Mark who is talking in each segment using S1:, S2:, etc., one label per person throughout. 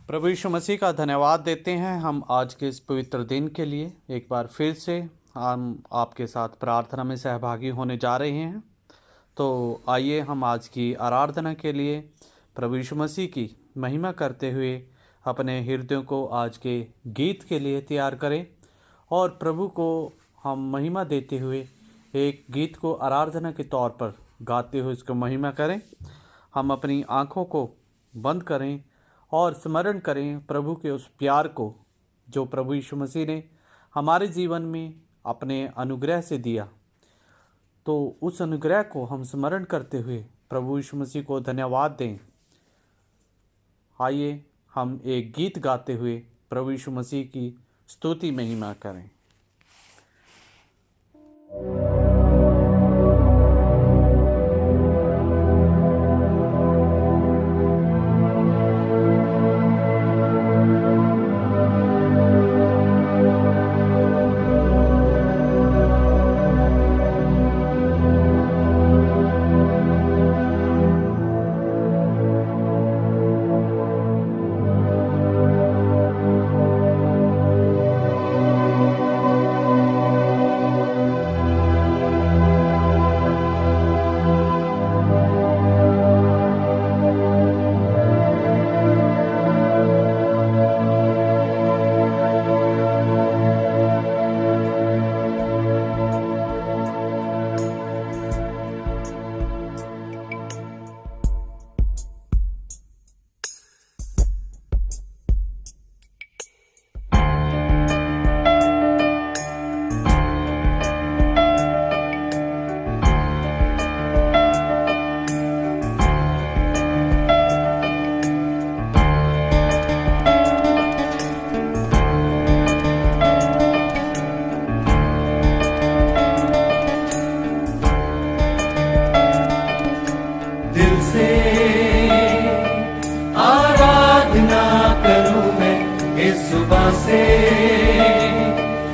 S1: प्रभु यीशु मसीह का धन्यवाद देते हैं हम आज के इस पवित्र दिन के लिए। एक बार फिर से हम आपके साथ प्रार्थना में सहभागी होने जा रहे हैं। तो आइए हम आज की आराधना के लिए प्रभु यीशु मसीह की महिमा करते हुए अपने हृदयों को आज के गीत के लिए तैयार करें और प्रभु को हम महिमा देते हुए एक गीत को आराधना के तौर पर गाते हुए इसको महिमा करें। हम अपनी आँखों को बंद करें और स्मरण करें प्रभु के उस प्यार को जो प्रभु यीशु मसीह ने हमारे जीवन में अपने अनुग्रह से दिया। तो उस अनुग्रह को हम स्मरण करते हुए प्रभु यीशु मसीह को धन्यवाद दें। आइए हम एक गीत गाते हुए प्रभु यीशु मसीह की स्तुति महिमा करें।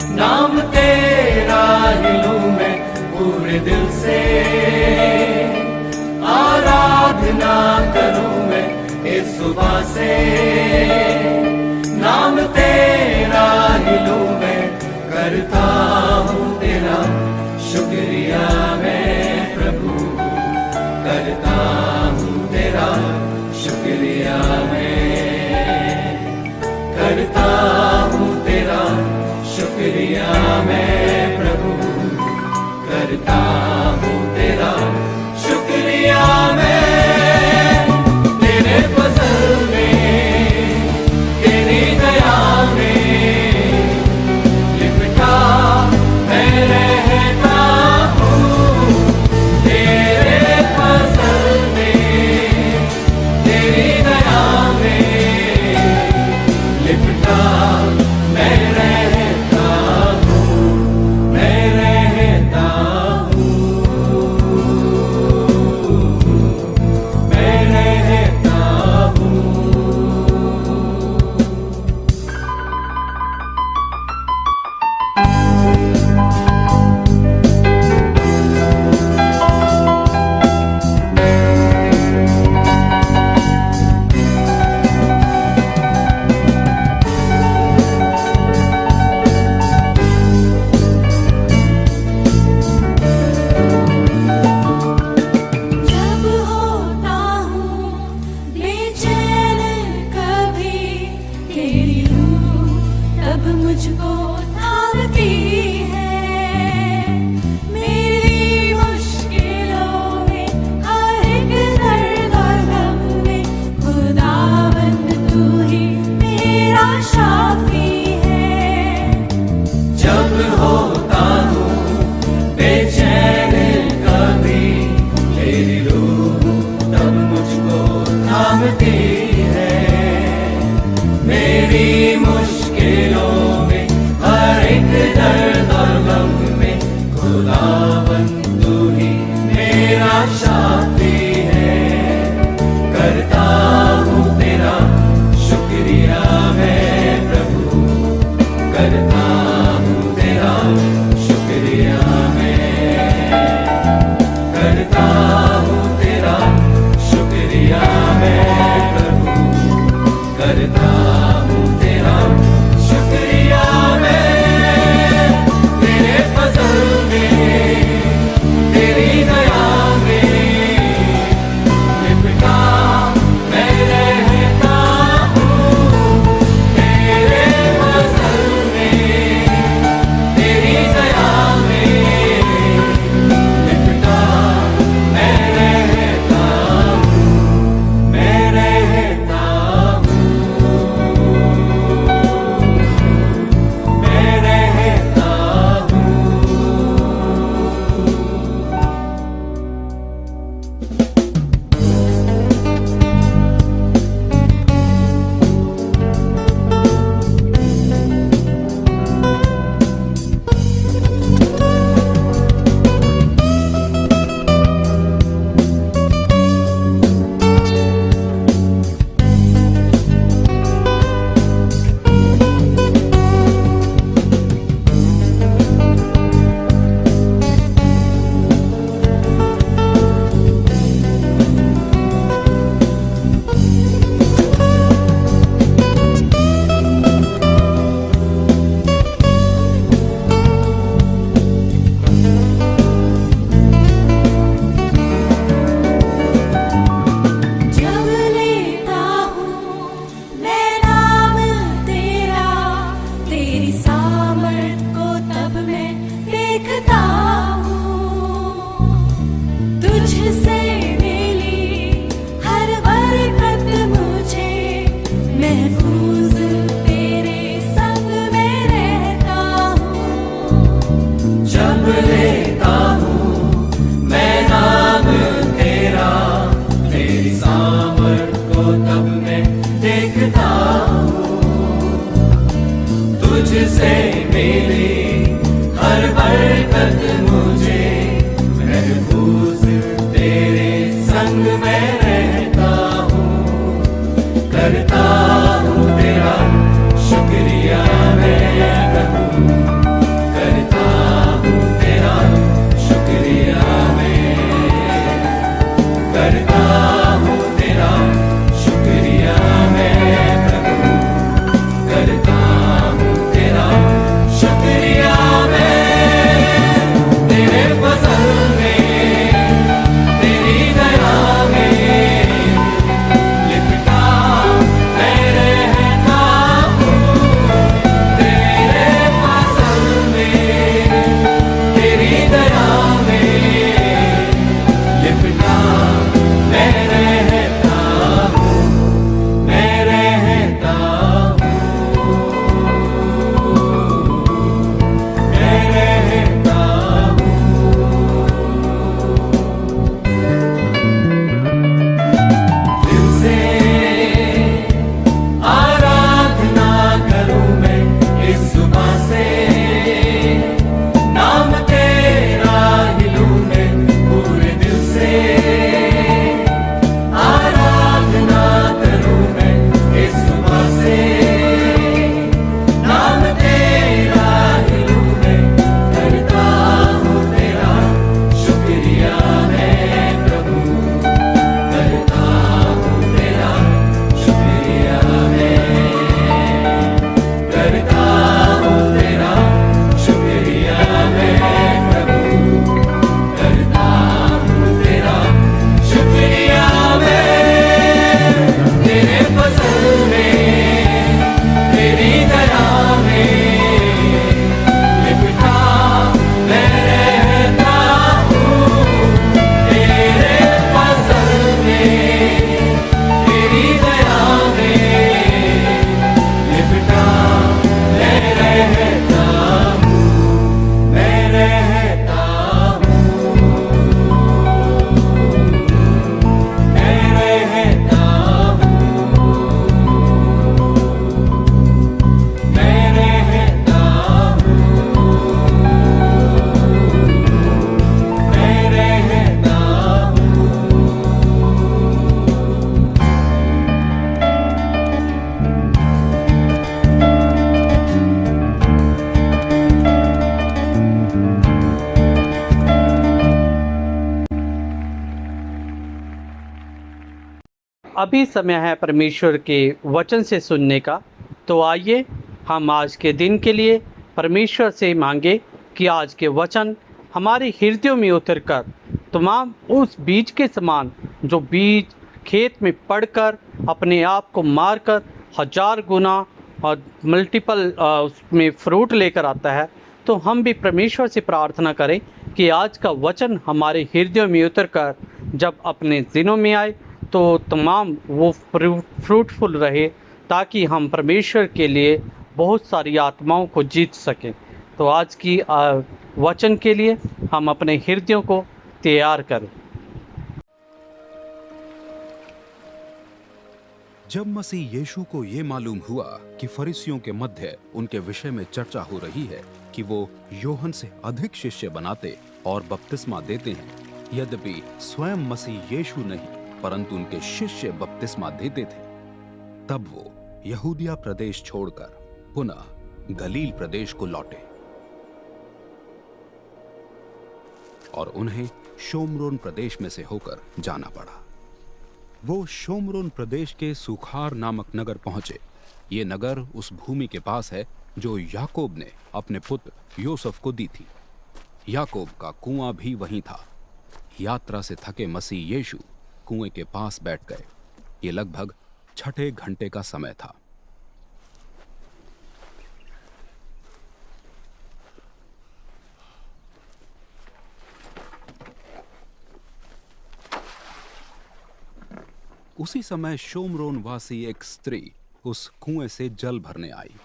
S2: नाम तेरा ही लूं मैं पूरे दिल से, आराधना करूं मैं इस सुबह से। नाम तेरा ही लूं मैं, करता हूं तेरा शुक्रिया मैं प्रभु, करता हूं तेरा शुक्रिया मैं, करता हूं तेरा शुक्रिया मैं प्रभु, करता हूं तेरा शुक्रिया मैं। तेरे फजल में, तेरी दया में लिपटा मैं रहता हूँ। तेरे फजल में, तेरी दया में लिपटा मैं रहता हूँ, मैं रहता हूँ, मैं रहता हूँ।
S3: जब होता हूँ बेचैन कभी तेरी रूह तब मुझको थामती है। मेरी मुश्किलों में हर एक दर्द और गम में खुदावंद तू ही मेरा शाफी है।
S2: जब होता हूँ बेचैन कभी तेरी रूह तब मुझको थामती है। मेरी मुश्किलों में हर एक दर्द और गम में खुदावंद तू ही मेरा शाफी है। करता हूँ तेरा शुक्रिया मैं प्रभु, करता हूँ तेरा शुक्रिया मैं, करता हूँ तेरा शुक्रिया मैं प्रभु, करता देखता हूँ, तुझसे मेरी हर बरकत मुझे महफूज तेरे संग में रहता हूँ, करता हूँ तेरा शुक्रिया मैं प्रभु, करता हूँ तेरा शुक्रिया मैं, करता हूँ तेरा शुक्रिया मैं प्रभु, करता हूँ तेरा शुक्रिया मैं, तेरे फजल में तेरी दया में लिपटा मैं रहता हूँ, तेरे फजल में तेरी दया में लिपटा मैं रहता हूँ, मैं रहता हूँ, मैं रहता हूँ। दिल से आराधना करूं मैं इस सुबह से, नाम तेरा ही लूं मैं पूरे दिल से, आराधना करूं मैं इस सुबह से, नाम तेरा ही लूं मैं, करता हूँ तेरा शुक्रिया मैं प्रभु, करता हूँ तेरा शुक्रिया मैं, करता हूँ तेरा शुक्रिया मैं प्रभु, करता हूँ तेरा शुक्रिया मैं, तेरे फजल में तेरी दया में लिपटा मैं रहता हूँ, तेरे फजल में तेरी दया में लिपटा मैं रहता हूँ, मैं रहता हूँ, मैं रहता हूँ, मैं रहता हूँ, मैं रहता
S1: अभी समय है परमेश्वर के वचन से सुनने का। तो आइए हम आज के दिन के लिए परमेश्वर से मांगे कि आज के वचन हमारे हृदयों में उतरकर तमाम उस बीज के समान जो बीज खेत में पड़कर अपने आप को मारकर 1000 गुना और मल्टीपल उसमें फ्रूट लेकर आता है, तो हम भी परमेश्वर से प्रार्थना करें कि आज का वचन हमारे हृदयों में उतरकर जब अपने दिनों में आए तो तमाम वो फ्रूटफुल रहे, ताकि हम परमेश्वर के लिए बहुत सारी आत्माओं को जीत सकें। तो आज की वचन के लिए हम अपने हृदयों को तैयार करें।
S4: जब मसीह यीशु को ये मालूम हुआ कि फरीसियों के मध्य उनके विषय में चर्चा हो रही है कि वो योहन से अधिक शिष्य बनाते और बपतिस्मा देते हैं, यद्यपि स्वयं मसीह यीशु नहीं परंतु उनके शिष्य बपतिस्मा देते थे, तब वो यहूदिया प्रदेश छोड़कर पुनः गलील प्रदेश को लौटे और उन्हें शोमरोन प्रदेश में से होकर जाना पड़ा। वो शोमरोन प्रदेश के सुखार नामक नगर पहुंचे। ये नगर उस भूमि के पास है जो याकूब ने अपने पुत्र यूसुफ को दी थी। याकूब का कुआं भी वहीं था। यात्रा से थके मसीह यीशु कुएं के पास बैठ गए। ये लगभग 6 घंटे का समय था। उसी समय शोमरोन वासी एक स्त्री उस कुएं से जल भरने आई।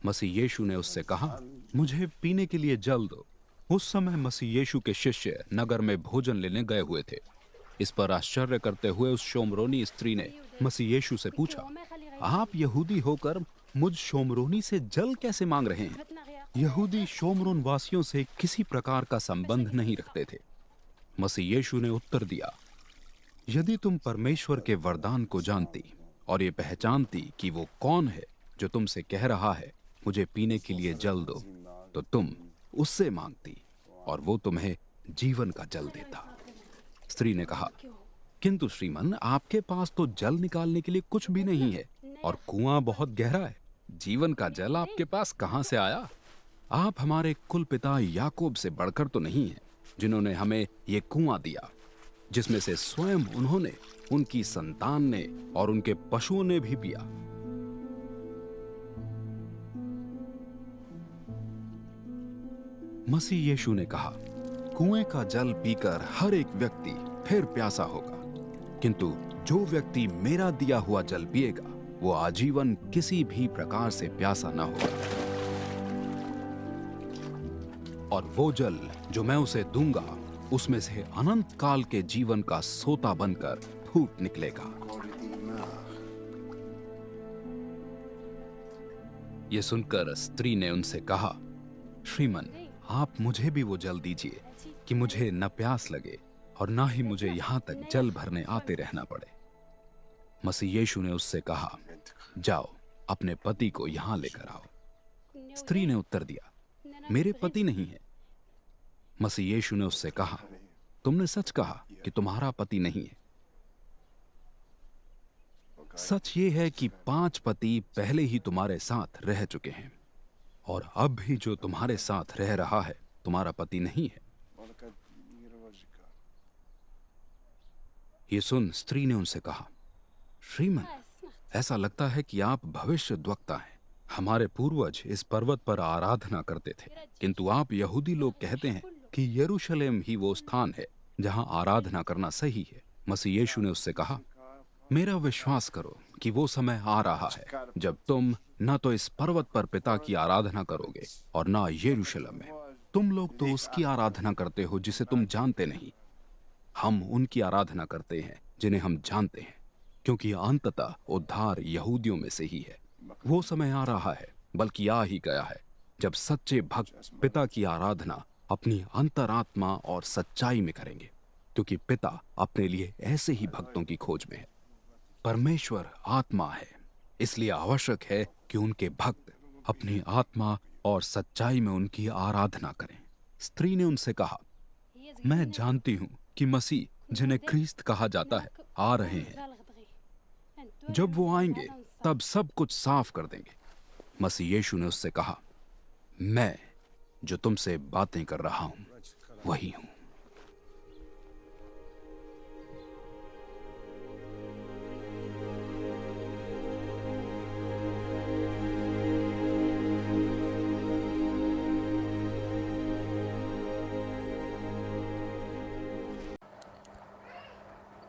S4: मसीह यीशु ने उससे कहा, मुझे पीने के लिए जल दो। उस समय मसीह यीशु के शिष्य नगर में भोजन लेने गए हुए थे। इस पर आश्चर्य करते हुए उस शोमरोनी स्त्री ने मसीह यीशु से पूछा, आप यहूदी होकर मुझ शोमरोनी से जल कैसे मांग रहे हैं? यहूदी शोमरोन वासियों से किसी प्रकार का संबंध नहीं रखते थे। मसीह यीशु ने उत्तर दिया, यदि तुम परमेश्वर के वरदान को जानती और ये पहचानती कि वो कौन है जो तुमसे कह रहा है मुझे पीने के लिए जल दो, तो तुम उससे मांगती और वो तुम्हें जीवन का जल देता। स्त्री ने कहा, किंतु श्रीमान, आपके पास तो जल निकालने के लिए कुछ भी नहीं है और कुआं बहुत गहरा है। जीवन का जल आपके पास कहां से आया? आप हमारे कुल पिता याकूब से बढ़कर तो नहीं हैं, जिन्होंने हमें ये कुआं दिया, जिसमें से स्वयं उन्होंने, उनकी संतान ने और उनके पशुओं ने भी पिया। मसीह यीशु ने कहा, कुएं का जल पीकर हर एक व्यक्ति फिर प्यासा होगा, किंतु जो व्यक्ति मेरा दिया हुआ जल पिएगा वो आजीवन किसी भी प्रकार से प्यासा ना होगा। और वो जल जो मैं उसे दूंगा उसमें से अनंत काल के जीवन का सोता बनकर फूट निकलेगा। ये सुनकर स्त्री ने उनसे कहा, श्रीमन, आप मुझे भी वो जल दीजिए कि मुझे न प्यास लगे और ना ही मुझे यहां तक जल भरने आते रहना पड़े। मसीह यीशु ने उससे कहा, जाओ अपने पति को यहां लेकर आओ। स्त्री ने उत्तर दिया, मेरे पति नहीं है। मसीह यीशु ने उससे कहा, तुमने सच कहा कि तुम्हारा पति नहीं है। सच ये है कि 5 पति पहले ही तुम्हारे साथ रह चुके हैं और अब भी जो तुम्हारे साथ रह रहा है तुम्हारा पति नहीं है। ये सुन स्त्री ने उनसे कहा, श्रीमन, ऐसा लगता है कि आप भविष्यद्वक्ता हैं। हमारे पूर्वज इस पर्वत पर आराधना करते थे, किंतु आप यहूदी लोग कहते हैं कि यरूशलेम ही वो स्थान है जहां आराधना करना सही है। मसीह यीशु ने उससे कहा, मेरा विश्वास करो कि वो समय आ रहा है जब तुम न तो इस पर्वत पर पिता की आराधना करोगे और न यरूशलेम में। तुम लोग तो उसकी आराधना करते हो जिसे तुम जानते नहीं। हम उनकी आराधना करते हैं जिन्हें हम जानते हैं, क्योंकि अंततः उद्धार यहूदियों में से ही है। वो समय आ रहा है, बल्कि आ ही गया है, जब सच्चे भक्त पिता की आराधना अपनी अंतरात्मा और सच्चाई में करेंगे, क्योंकि पिता अपने लिए ऐसे ही भक्तों की खोज में है। परमेश्वर आत्मा है, इसलिए आवश्यक है कि उनके भक्त अपनी आत्मा और सच्चाई में उनकी आराधना करें। स्त्री ने उनसे कहा, मैं जानती हूं कि मसीह, जिन्हें ख्रीस्त कहा जाता है, आ रहे हैं। जब वो आएंगे तब सब कुछ साफ कर देंगे। मसीह यीशु ने उससे कहा, मैं जो तुमसे बातें कर रहा हूं वही हूं।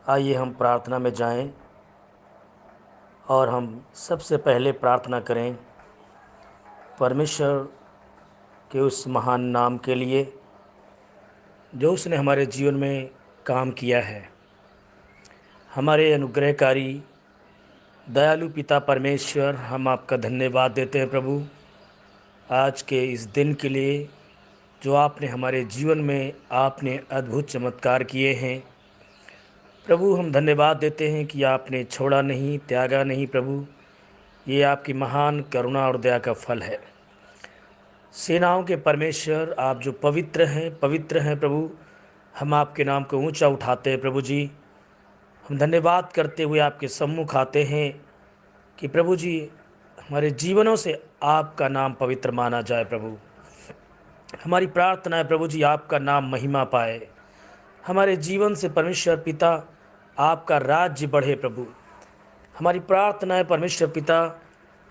S5: आइए हम प्रार्थना में जाएं और हम सबसे पहले प्रार्थना करें परमेश्वर के उस महान नाम के लिए जो उसने हमारे जीवन में काम किया है। हमारे अनुग्रहकारी दयालु पिता परमेश्वर, हम आपका धन्यवाद देते हैं प्रभु, आज के इस दिन के लिए जो आपने हमारे जीवन में आपने अद्भुत चमत्कार किए हैं। प्रभु, हम धन्यवाद देते हैं कि आपने छोड़ा नहीं, त्यागा नहीं। प्रभु, ये आपकी महान करुणा और दया का फल है। सेनाओं के परमेश्वर, आप जो पवित्र हैं प्रभु, हम आपके नाम को ऊंचा उठाते हैं। प्रभु जी, हम धन्यवाद करते हुए आपके सम्मुख आते हैं कि प्रभु जी, हमारे जीवनों से आपका नाम पवित्र माना जाए। प्रभु, हमारी प्रार्थना है प्रभु जी, आपका नाम महिमा पाए। हमारे जीवन से परमेश्वर पिता आपका राज्य बढ़े। प्रभु, हमारी प्रार्थना है परमेश्वर पिता,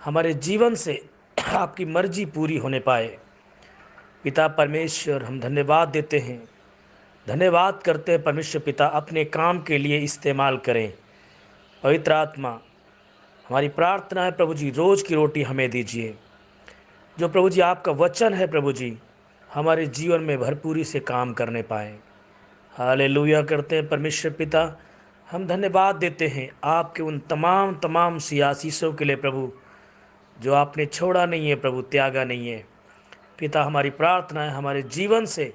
S5: हमारे जीवन से आपकी मर्जी पूरी होने पाए। पिता परमेश्वर, हम धन्यवाद देते हैं, धन्यवाद करते हैं परमेश्वर पिता, अपने काम के लिए इस्तेमाल करें। पवित्र आत्मा, हमारी प्रार्थना है प्रभु जी, रोज़ की रोटी हमें दीजिए। जो प्रभु जी आपका वचन है प्रभु जी, हमारे जीवन में भरपूरी से काम करने पाए। हालेलुया करते हैं। परमेश्वर पिता, हम धन्यवाद देते हैं आपके उन तमाम तमाम सी आशीषों के लिए प्रभु, जो आपने छोड़ा नहीं है प्रभु, त्यागा नहीं है। पिता, हमारी प्रार्थना है हमारे जीवन से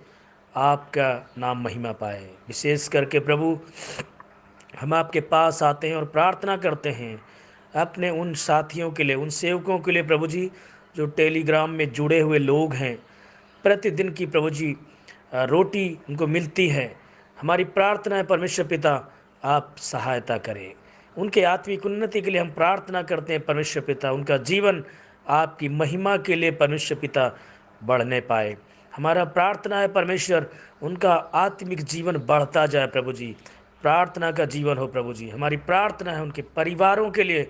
S5: आपका नाम महिमा पाए। विशेष करके प्रभु, हम आपके पास आते हैं और प्रार्थना करते हैं अपने उन साथियों के लिए, उन सेवकों के लिए प्रभु जी, जो टेलीग्राम में जुड़े हुए लोग हैं। प्रतिदिन की प्रभु जी रोटी उनको मिलती है। हमारी प्रार्थना है परमेश्वर पिता, आप सहायता करें। उनके आत्मिक उन्नति के लिए हम प्रार्थना करते हैं परमेश्वर पिता, उनका जीवन आपकी महिमा के लिए परमेश्वर पिता बढ़ने पाए। हमारा प्रार्थना है परमेश्वर, उनका आत्मिक जीवन बढ़ता जाए प्रभु जी, प्रार्थना का जीवन हो प्रभु जी। हमारी प्रार्थना है उनके परिवारों के लिए,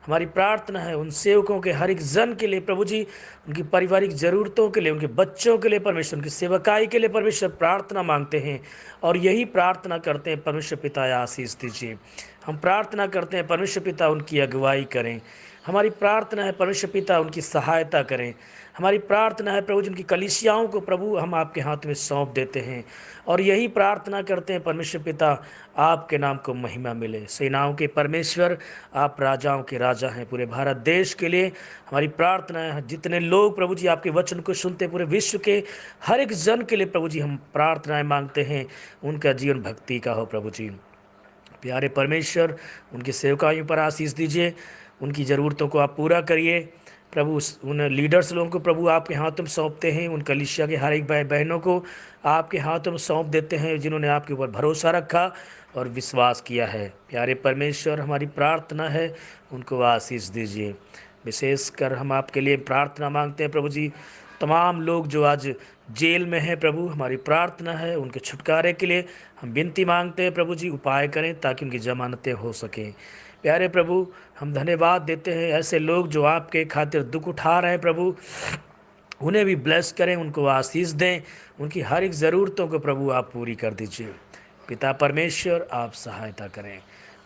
S5: हमारी प्रार्थना है उन सेवकों के हर एक जन के लिए प्रभु जी, उनकी पारिवारिक ज़रूरतों के लिए, उनके बच्चों के लिए परमेश्वर, उनकी सेवकाई के लिए परमेश्वर प्रार्थना मांगते हैं। और यही प्रार्थना करते हैं परमेश्वर पिता, आशीष दीजिए। हम प्रार्थना करते हैं परमेश्वर पिता, उनकी अगुवाई करें। हमारी प्रार्थना है परमेश्वर पिता, उनकी सहायता करें। हमारी प्रार्थना है प्रभु जी, उनकी कलीसियाओं को प्रभु हम आपके हाथ में सौंप देते हैं। और यही प्रार्थना करते हैं परमेश्वर पिता, आपके नाम को महिमा मिले। सेनाओं के परमेश्वर, आप राजाओं के राजा हैं। पूरे भारत देश के लिए हमारी प्रार्थना है, जितने लोग प्रभु जी आपके वचन को सुनते, पूरे विश्व के हर एक जन के लिए प्रभु जी हम प्रार्थनाएं मांगते हैं, उनका जीवन भक्ति का हो प्रभु जी। प्यारे परमेश्वर, उनकी सेवकाइयों पर आशीष दीजिए, उनकी ज़रूरतों को आप पूरा करिए प्रभु। उन लीडर्स लोगों को प्रभु आपके हाथों में सौंपते हैं, उन कलीसिया के हर एक भाई बहनों को आपके हाथों में सौंप देते हैं, जिन्होंने आपके ऊपर भरोसा रखा और विश्वास किया है। प्यारे परमेश्वर, हमारी प्रार्थना है, उनको आशीष दीजिए। विशेषकर हम आपके लिए प्रार्थना मांगते हैं प्रभु जी, तमाम लोग जो आज जेल में हैं प्रभु, हमारी प्रार्थना है उनके छुटकारे के लिए हम विनती मांगते हैं प्रभु जी, उपाय करें ताकि उनकी जमानतें हो सकें। प्यारे प्रभु, हम धन्यवाद देते हैं ऐसे लोग जो आपके खातिर दुख उठा रहे हैं प्रभु, उन्हें भी ब्लेस करें, उनको आशीष दें, उनकी हर एक ज़रूरतों को प्रभु आप पूरी कर दीजिए। पिता परमेश्वर, आप सहायता करें।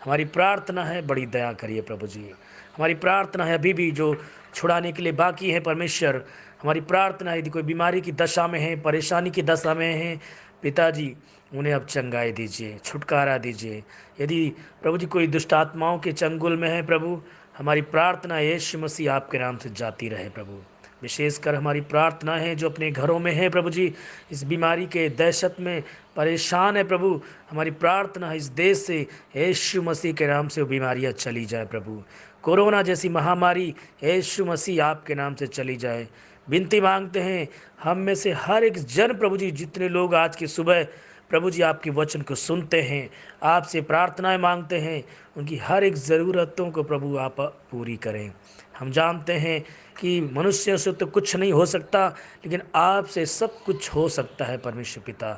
S5: हमारी प्रार्थना है, बड़ी दया करिए प्रभु जी। हमारी प्रार्थना है अभी भी जो छुड़ाने के लिए बाकी है परमेश्वर, हमारी प्रार्थना है यदि कोई बीमारी की दशा में है, परेशानी की दशा में है पिताजी, उन्हें अब चंगाई दीजिए, छुटकारा दीजिए। यदि प्रभु जी कोई दुष्ट आत्माओं के चंगुल में है प्रभु, हमारी प्रार्थना यीशु मसीह आपके नाम से जाती रहे प्रभु। विशेषकर हमारी प्रार्थना है जो अपने घरों में है प्रभु जी, इस बीमारी के दहशत में परेशान है प्रभु, हमारी प्रार्थना है इस देश से यीशु मसीह के नाम से वो बीमारियाँ चली जाए प्रभु। कोरोना जैसी महामारी यीशु मसीह आपके नाम से चली जाए। विनती मांगते हैं हम में से हर एक जन प्रभु जी, जितने लोग आज की सुबह प्रभु जी आपके वचन को सुनते हैं, आपसे प्रार्थनाएं मांगते हैं, उनकी हर एक ज़रूरतों को प्रभु आप पूरी करें। हम जानते हैं कि मनुष्य से तो कुछ नहीं हो सकता, लेकिन आपसे सब कुछ हो सकता है परमेश्वर पिता।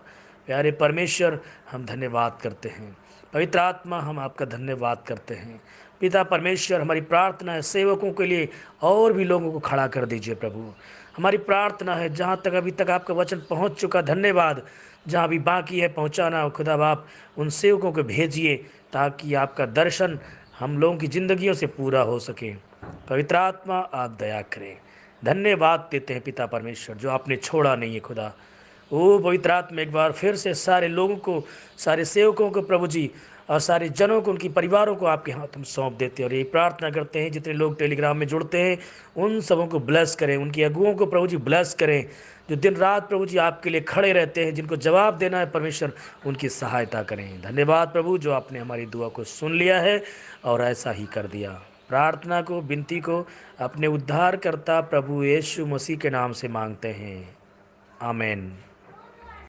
S5: प्यारे परमेश्वर, हम धन्यवाद करते हैं। पवित्र आत्मा, हम आपका धन्यवाद करते हैं। पिता परमेश्वर, हमारी प्रार्थना है सेवकों के लिए और भी लोगों को खड़ा कर दीजिए प्रभु। हमारी प्रार्थना है जहाँ तक अभी तक आपका वचन पहुँच चुका, धन्यवाद, जहाँ भी बाकी है पहुँचाना, खुदा बाप उन सेवकों को भेजिए ताकि आपका दर्शन हम लोगों की ज़िंदगियों से पूरा हो सके। पवित्र आत्मा, आप दया करें। धन्यवाद देते हैं पिता परमेश्वर, जो आपने छोड़ा नहीं है खुदा। ओ पवित्र आत्मा, एक बार फिर से सारे लोगों को, सारे सेवकों को प्रभु जी और सारे जनों को, उनकी परिवारों को आपके हाथ में सौंप देते हैं। और यही प्रार्थना करते हैं जितने लोग टेलीग्राम में जुड़ते हैं उन सबों को ब्लेस करें, उनकी अगुओं को प्रभु जी ब्लेस करें, जो दिन रात प्रभु जी आपके लिए खड़े रहते हैं, जिनको जवाब देना है परमेश्वर, उनकी सहायता करें। धन्यवाद प्रभु, जो आपने हमारी दुआ को सुन लिया है और ऐसा ही कर दिया। प्रार्थना को, विनती को अपने उद्धारकर्ता प्रभु यीशु मसीह के नाम से मांगते हैं, आमीन।